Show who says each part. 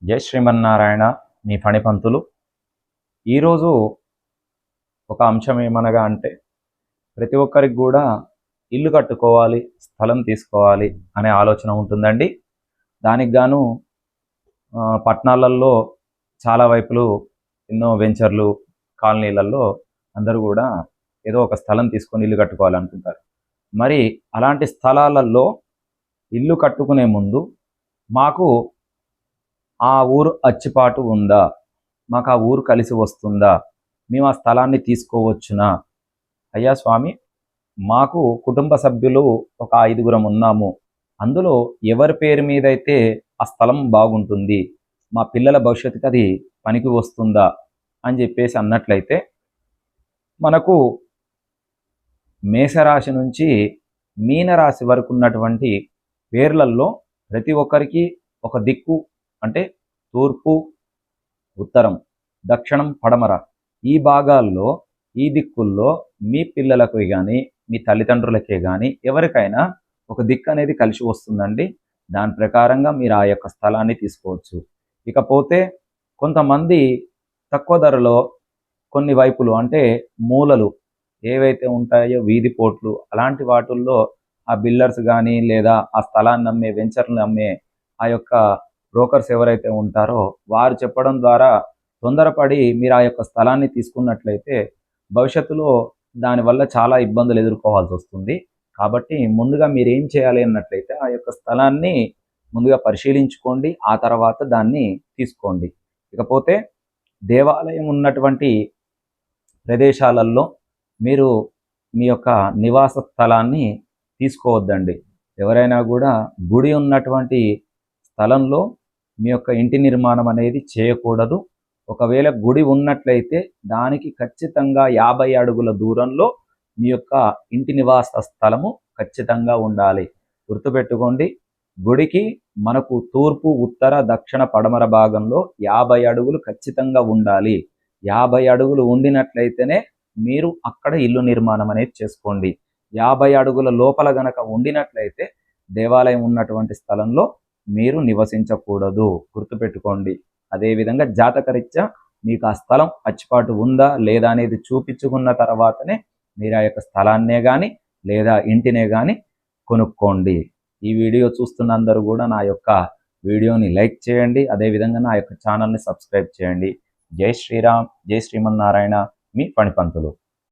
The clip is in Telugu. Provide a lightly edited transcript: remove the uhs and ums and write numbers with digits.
Speaker 1: జై శ్రీమన్నారాయణ. మీ ఫణిపంతులు. ఈరోజు ఒక అంశం ఏమనగా అంటే, ప్రతి ఒక్కరికి కూడా ఇల్లు కట్టుకోవాలి, స్థలం తీసుకోవాలి అనే ఆలోచన ఉంటుందండి. దానికి గాను పట్టణాలలో చాలా వైపులు ఎన్నో వెంచర్లు, కాలనీలలో అందరూ కూడా ఏదో ఒక స్థలం తీసుకొని ఇల్లు కట్టుకోవాలనుకుంటారు. మరి అలాంటి స్థలాలలో ఇల్లు కట్టుకునే ముందు మాకు ఆ ఊరు అచ్చిపాటు ఉందా, మాకు ఆ ఊరు కలిసి వస్తుందా, మేము ఆ స్థలాన్ని తీసుకోవచ్చునా? అయ్యా స్వామి, మాకు కుటుంబ సభ్యులు ఒక 5గురం ఉన్నాము, అందులో ఎవరి పేరు మీద అయితే ఆ స్థలం బాగుంటుంది, మా పిల్లల భవిష్యత్తుకి అది పనికి వస్తుందా అని చెప్పేసి అన్నట్లయితే, మనకు మేషరాశి నుంచి మీనరాశి వరకు ఉన్నటువంటి పేర్లల్లో ప్రతి ఒక్కరికి ఒక దిక్కు, అంటే తూర్పు, ఉత్తరం, దక్షిణం, పడమర, ఈ భాగాల్లో, ఈ దిక్కుల్లో మీ పిల్లలకు కానీ మీ తల్లిదండ్రులకే కానీ ఎవరికైనా ఒక దిక్కు అనేది కలిసి వస్తుందండి. దాని ప్రకారంగా మీరు ఆ యొక్క స్థలాన్ని తీసుకోవచ్చు. ఇకపోతే కొంతమంది తక్కువ ధరలో కొన్ని వైపులు, అంటే మూలలు ఏవైతే ఉంటాయో, వీధి పోట్లు, అలాంటి వాటిల్లో ఆ బిల్డర్స్ కానీ లేదా ఆ స్థలాన్ని అమ్మే, వెంచర్లు అమ్మే ఆ యొక్క బ్రోకర్స్ ఎవరైతే ఉంటారో వారు చెప్పడం ద్వారా తొందరపడి మీరు ఆ యొక్క స్థలాన్ని తీసుకున్నట్లయితే భవిష్యత్తులో దానివల్ల చాలా ఇబ్బందులు ఎదుర్కోవాల్సి వస్తుంది. కాబట్టి ముందుగా మీరు ఏం చేయాలి అన్నట్లయితే, ఆ యొక్క స్థలాన్ని ముందుగా పరిశీలించుకోండి, ఆ తర్వాత దాన్ని తీసుకోండి. ఇకపోతే దేవాలయం ఉన్నటువంటి ప్రదేశాలలో మీరు మీ యొక్క నివాస స్థలాన్ని తీసుకోవద్దండి. ఎవరైనా కూడా గుడి ఉన్నటువంటి స్థలంలో మీ యొక్క ఇంటి నిర్మాణం అనేది చేయకూడదు. ఒకవేళ గుడి ఉన్నట్లయితే దానికి ఖచ్చితంగా 50 అడుగుల దూరంలో మీ యొక్క ఇంటి నివాస స్థలము ఖచ్చితంగా ఉండాలి. గుర్తుపెట్టుకోండి, గుడికి మనకు తూర్పు, ఉత్తర, దక్షిణ, పడమర భాగంలో 50 అడుగులు ఖచ్చితంగా ఉండాలి. 50 అడుగులు ఉండినట్లయితేనే మీరు అక్కడ ఇల్లు నిర్మాణం అనేది చేసుకోండి. 50 అడుగుల లోపల గనక ఉండినట్లయితే దేవాలయం ఉన్నటువంటి స్థలంలో మీరు నివసించకూడదు. గుర్తుపెట్టుకోండి. అదేవిధంగా జాతకరీత్యా మీకు ఆ స్థలం అచ్చిపాటు ఉందా లేదా అనేది చూపించుకున్న తర్వాతనే మీరు ఆ యొక్క స్థలాన్నే కానీ లేదా ఇంటినే కానీ కొనుక్కోండి. ఈ వీడియో చూస్తున్న అందరూ కూడా నా యొక్క వీడియోని లైక్ చేయండి. అదేవిధంగా నా యొక్క ఛానల్ని సబ్స్క్రైబ్ చేయండి. జై శ్రీరామ్, జై శ్రీమన్నారాయణ. మీ ఫణిపంతులు.